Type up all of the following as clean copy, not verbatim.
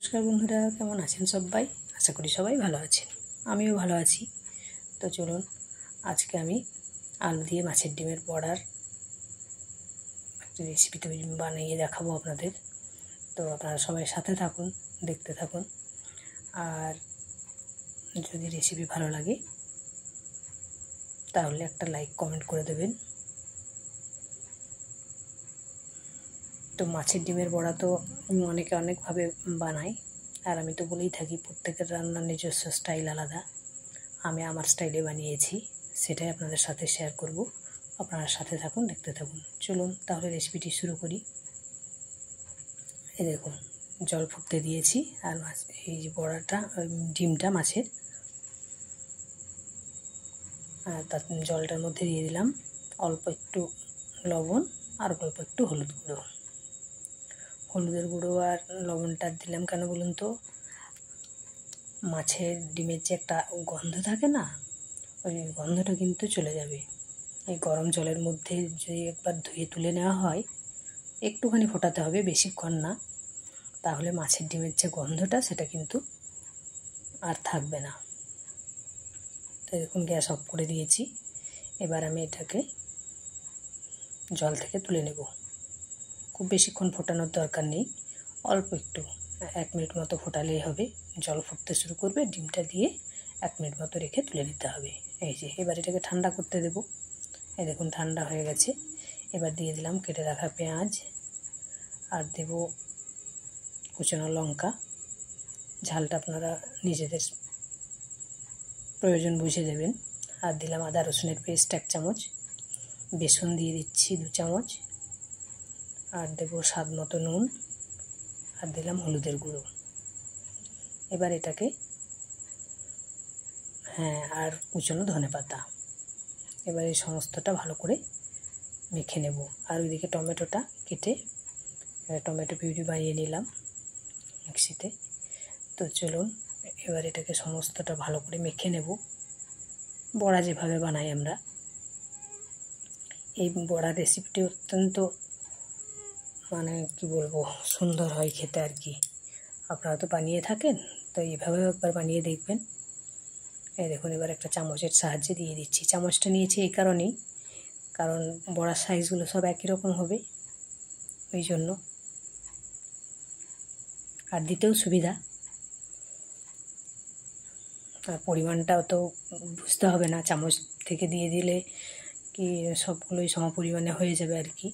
নমস্কার বন্ধুরা, কেমন আছেন সবাই? আশা করি সবাই ভালো আছেন, আমিও ভালো আছি। তো চলুন, আজকে আমি আলু দিয়ে মাছের ডিমের বড়ার একটা রেসিপি তৈরি বানিয়ে দেখাবো আপনাদের। তো আপনারা সবাই সাথে থাকুন, দেখতে থাকুন। আর যদি রেসিপি ভালো লাগে তাহলে একটা লাইক কমেন্ট করে দেবেন। তো মাছের ডিমের বড়া তো অনেকে অনেকভাবে বানায়, আর আমি তো বলেই থাকি প্রত্যেকের রান্নার নিজস্ব স্টাইল আলাদা। আমি আমার স্টাইলে বানিয়েছি, সেটাই আপনাদের সাথে শেয়ার করব। আপনারা সাথে থাকুন, দেখতে থাকুন। চলুন তাহলে রেসিপিটি শুরু করি। এই দেখুন, জল ফুটতে দিয়েছি, আর এই যে বড়াটা, ডিমটা মাছের, আর তার জলটার মধ্যে দিয়ে দিলাম অল্প একটু লবণ আর অল্প একটু হলুদ গুঁড়ো। হলুদের গুঁড়ো আর লবণটা দিলাম কেন বলুন তো, মাছের ডিমের যে একটা গন্ধ থাকে না, ওই গন্ধটা কিন্তু চলে যাবে। এই গরম জলের মধ্যে যদি একবার ধুয়ে তুলে নেওয়া হয়, একটুখানি ফোটাতে হবে, বেশিক্ষণ না, তাহলে মাছের ডিমের যে গন্ধটা সেটা কিন্তু আর থাকবে না। তো দেখুন, গ্যাস অফ করে দিয়েছি। এবার আমি এটাকে জল থেকে তুলে নেব। খুব বেশিক্ষণ ফোটানোর দরকার নেই, অল্প একটু 1 মিনিট মতো ফোটালেই হবে। জল ফুটতে শুরু করবে, ডিমটা দিয়ে 1 মিনিট মতো রেখে তুলে নিতে হবে। এই যে এবার এটাকে ঠান্ডা করতে দেব। এই দেখুন, ঠান্ডা হয়ে গেছে। এবার দিয়ে দিলাম কেটে রাখা পেঁয়াজ, আর দেব কুচানো লঙ্কা। ঝালটা আপনারা নিজেদের প্রয়োজন বুঝে দেবেন। আর দিলাম আদা রসুনের পেস্ট 1 চামচ, বেসন দিয়ে দিচ্ছি 2 চামচ, আর দেব স্বাদ মতো নুন, আর দিলাম হলুদের গুঁড়ো। এবার এটাকে আর কুচনো ধনেপাতা। এবার এই সমস্তটা ভালো করে মেখে নেব। আর ওইদিকে টমেটোটা কেটে টমেটো পিউরি বানিয়ে নিলাম মিক্সিতে। তো চলুন, এবার এটাকে সমস্তটা ভালো করে মেখে নেব, বড়া যেভাবে বানাই আমরা। এই বড়ার রেসিপিটি অত্যন্ত কি বলবো, সুন্দর হয় খেতে আর কি। আপনারা তো বানিয়ে থাকেন, তো এইভাবেও একবার বানিয়ে দেখবেন। এই দেখুন, এবার একটা চামচের সাহায্যে দিয়ে দিচ্ছি। চামচটা নিয়েছি এই কারণেই, কারণ বড়ার সাইজগুলো সব একই রকম হবে, ওই জন্য, আর দিতেও সুবিধা। আর পরিমাণটাও তো বুঝতে হবে না, চামচ থেকে দিয়ে দিলে কি সবগুলোই সমপরিমাণে হয়ে যাবে আর কি।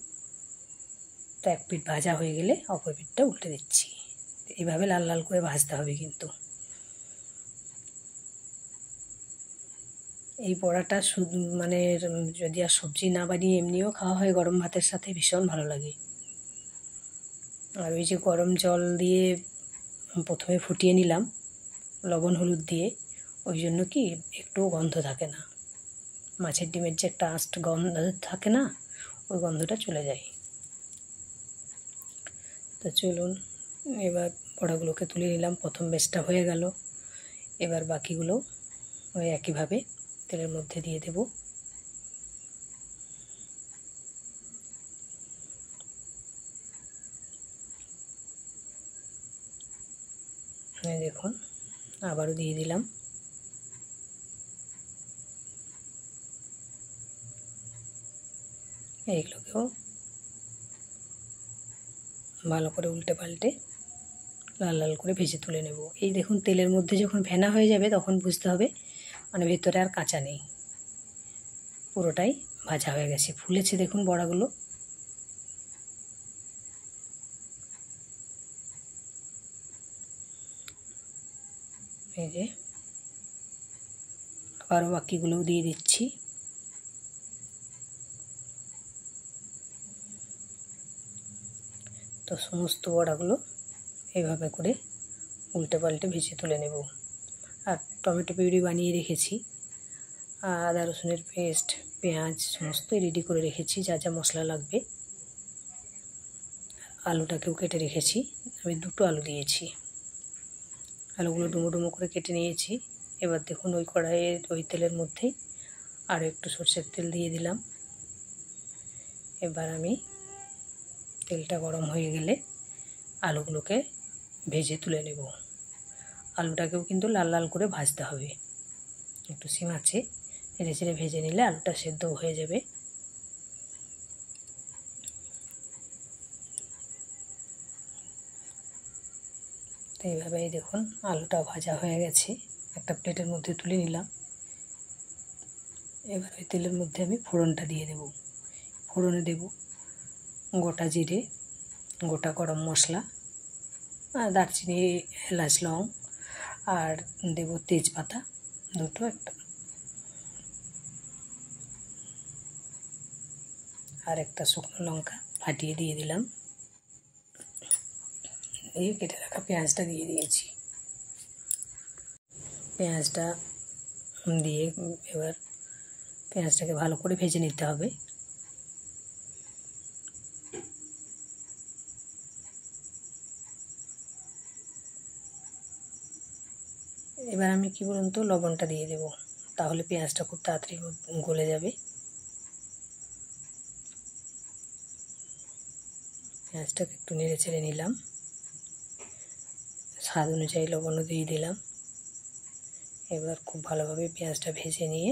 তো এক পিঠ ভাজা হয়ে গেলে অপর পিঠটা উল্টে দিচ্ছি। এইভাবে লাল লাল করে ভাজতে হবে কিন্তু। এই বড়াটা শুধু যদি আর সবজি না বানিয়ে এমনিও খাওয়া হয় গরম ভাতের সাথে, ভীষণ ভালো লাগে। আর ওই যে গরম জল দিয়ে প্রথমে ফুটিয়ে নিলাম লবণ হলুদ দিয়ে, ওই জন্য কি একটুও গন্ধ থাকে না। মাছের ডিমের যে একটা আস্ট গন্ধ থাকে না, ওই গন্ধটা চলে যায়। তো চলুন, এবার বড়াগুলোকে তুলে নিলাম। প্রথম ব্যাচটা হয়ে গেল। এবার বাকিগুলো ওই একইভাবে তেলের মধ্যে দিয়ে দেব। দেখুন, আবারও দিয়ে দিলাম। এইগুলোকেও ভালো করে উল্টে পাল্টে লাল লাল করে ভেজে তুলে নেব। এই দেখুন, তেলের মধ্যে যখন ফেনা হয়ে যাবে তখন বুঝতে হবে ভেতরে আর কাঁচা নেই, পুরোটাই ভাজা হয়ে গেছে। ফুলেছে দেখুন বড়াগুলো। এই যে আবারও বাকিগুলোও দিয়ে দিচ্ছি। তো সমস্ত বড়াগুলো এইভাবে করে উল্টে পাল্টে ভেজে তুলে নেব। আর টমেটো পিউরি বানিয়ে রেখেছি, আদা রসুনের পেস্ট, পেঁয়াজ সমস্তই রেডি করে রেখেছি, যা যা মশলা লাগবে। আলুটাকেও কেটে রেখেছি, আমি 2টো আলু দিয়েছি। আলুগুলো ডুমো ডুমো করে কেটে নিয়েছি। এবার দেখুন, ওই কড়াইয়ের ওই তেলের মধ্যেই আরও একটু সরষের তেল দিয়ে দিলাম। এবার আমি তেলটা গরম হয়ে গেলে আলুগুলোকে ভেজে তুলে নেব। আলুটাকেও কিন্তু লাল লাল করে ভাজতে হবে। একটু সিম আছে নেড়ে চেড়ে ভেজে নিলে আলুটা সেদ্ধ হয়ে যাবে। তো এইভাবেই দেখুন আলুটা ভাজা হয়ে গেছে, একটা প্লেটের মধ্যে তুলে নিলাম। এবার ওই তেলের মধ্যে আমি ফোড়নটা দিয়ে দেব। ফোড়নে দেব গোটা জিরে, গোটা গরম মশলা, দারচিনি, এলাচ, লং, আর দেব তেজপাতা দুটো, একটা আর একটা শুকনো লঙ্কা ফাটিয়ে দিয়ে দিলাম। দিয়ে কেটে রাখা পেঁয়াজটা দিয়ে দিয়েছি। পেঁয়াজটা দিয়ে এবার পেঁয়াজটাকে ভালো করে ভেজে নিতে হবে। এবার আমি কি বলুন তো লবণটা দিয়ে দেব, তাহলে পেঁয়াজটা খুব তাড়াতাড়ি গলে যাবে। পেঁয়াজটাকে একটু নেড়ে চেড়ে নিলাম, স্বাদ অনুযায়ী লবণও দিয়ে দিলাম। এবার খুব ভালোভাবে পেঁয়াজটা ভেজে নিয়ে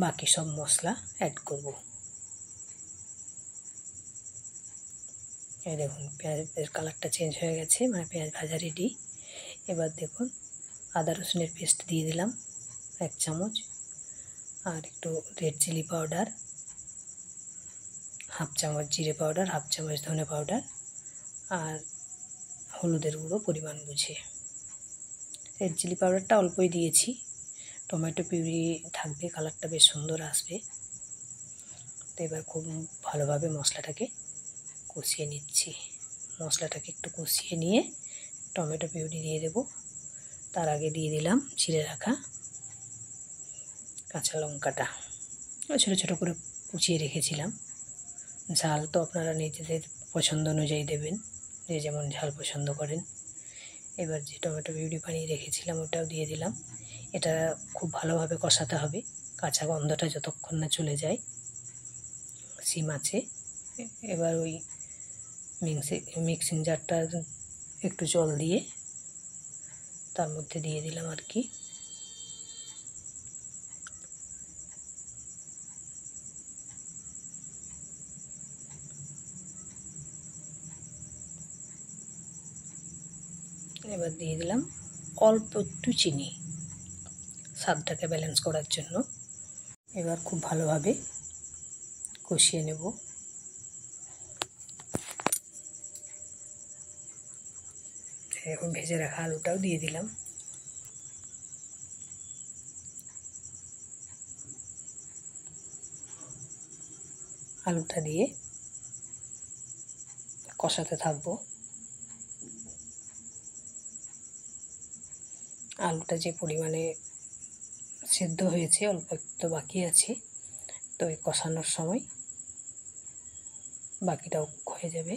বাকি সব মশলা অ্যাড করব। এই দেখুন পেঁয়াজের কালারটা চেঞ্জ হয়ে গেছে, মানে পেঁয়াজ ভাজা রেডি। এবার দেখুন আদা রসুনের পেস্ট দিয়ে দিলাম 1 চামচ, আর একটু রেড চিলি পাউডার, 1/2 চামচ জিরে পাউডার, 1/2 চামচ ধনে পাউডার, আর হলুদের গুঁড়ো পরিমাণ বুঝে। রেড চিলি পাউডারটা অল্পই দিয়েছি, টমেটো পিউরি থাকবে, কালারটা বেশ সুন্দর আসবে। তো এবার খুব ভালোভাবে মশলাটাকে কষিয়ে নিচ্ছি। মশলাটাকে একটু কষিয়ে নিয়ে টমেটো পিউরি দিয়ে দেব। তার আগে দিয়ে দিলাম ছিঁড়ে রাখা কাঁচা লঙ্কাটা, ছোটো ছোটো করে কুচিয়ে রেখেছিলাম। ঝাল তো আপনারা নিজেদের পছন্দ অনুযায়ী দেবেন, যে যেমন ঝাল পছন্দ করেন। এবার যে টমেটো পিউরি বানিয়ে রেখেছিলাম ওটাও দিয়ে দিলাম। এটা খুব ভালোভাবে কষাতে হবে, কাঁচা গন্ধটা যতক্ষণ না চলে যায়। সিম আছে। এবার ওই মিক্সিং জারটা একটু জল দিয়ে তার মধ্যে দিয়ে দিলাম আর কি। এবার দিয়ে দিলাম অল্প একটু চিনি, স্বাদটাকে ব্যালেন্স করার জন্য। এবার খুব ভালোভাবে কষিয়ে নেব। এখন ভেজে রাখা আলুটাও দিয়ে দিলাম। আলুটা দিয়ে কষাতে থাকবো। আলুটা যে পরিমাণে সিদ্ধ হয়েছে, অল্প একটু বাকি আছে, তো এই কষানোর সময় বাকিটাও হয়ে যাবে।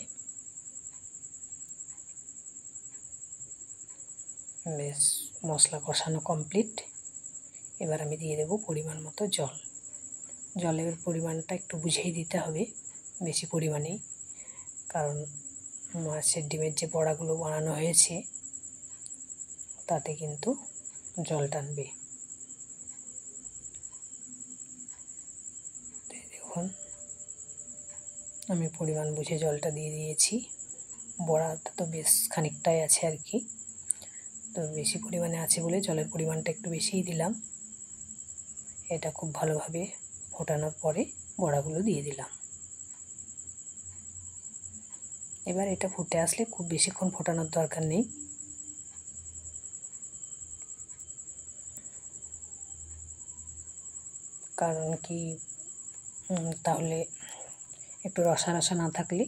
বেশ মশলা কষানো কমপ্লিট। এবার আমি দিয়ে দেব পরিমাণ মতো জল। জলের পরিমাণটা একটু বুঝেই দিতে হবে, বেশি পরিমাণেই, কারণ মাছের ডিমের যে বড়াগুলো বানানো হয়েছে তাতে কিন্তু জল টানবে। দেখুন আমি পরিমাণ বুঝে জলটা দিয়ে দিয়েছি। বড়াটা তো বেশ খানিকটাই আছে আর কি, তো বেশি পরিমাণে আছে বলে জলের পরিমাণটা একটু বেশিই দিলাম। এটা খুব ভালোভাবে ফোটানোর পরে বড়াগুলো দিয়ে দিলাম। এবার এটা ফুটে আসলে খুব বেশিক্ষণ ফোটানোর দরকার নেই, কারণ কি তাহলে একটু রসা রসা না থাকলে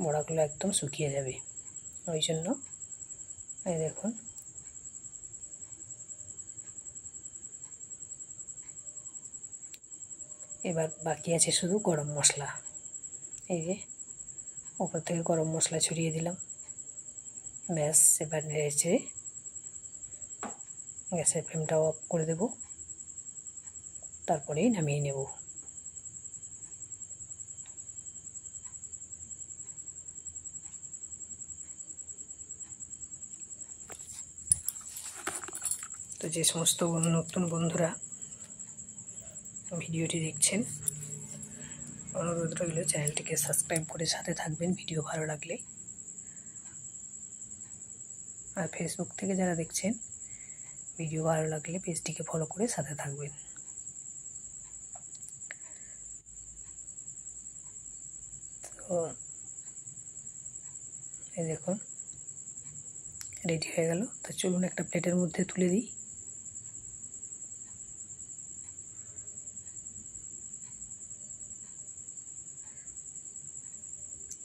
বড়াগুলো একদম শুকিয়ে যাবে, ওই জন্য। এই দেখুন এবার বাকি আছে শুধু গরম মশলা। এই যে উপর থেকে গরম মশলা ছড়িয়ে দিলাম। ব্যাস, এবার নেড়েছে গ্যাসের ফ্লেমটাও অফ করে দেব, তারপরেই নামিয়ে নেব। তো যে সমস্ত নতুন বন্ধুরা ভিডিওটি দেখছেন, অনুরোধ রইল চ্যানেলটিকে সাবস্ক্রাইব করে সাথে থাকবেন ভিডিও ভালো লাগলে। আর ফেসবুক থেকে যারা দেখছেন, ভিডিও ভালো লাগলে পেজটিকে ফলো করে সাথে থাকবেন। তো এই দেখুন রেডি হয়ে গেল। তো চলুন একটা প্লেটের মধ্যে তুলে দিই।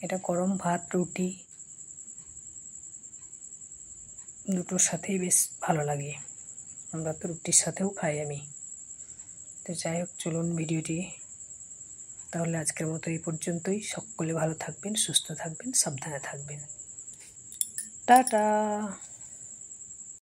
এটা গরম ভাত, রুটি দুটোর সাথেই বেশ ভালো লাগে। আমরা তো রুটির সাথেও খাই আমি। তো যাই হোক, চলুন ভিডিওটি তাহলে আজকের মতো এই পর্যন্তই। সকলে ভালো থাকবেন, সুস্থ থাকবেন, সাবধানে থাকবেন। টাটা।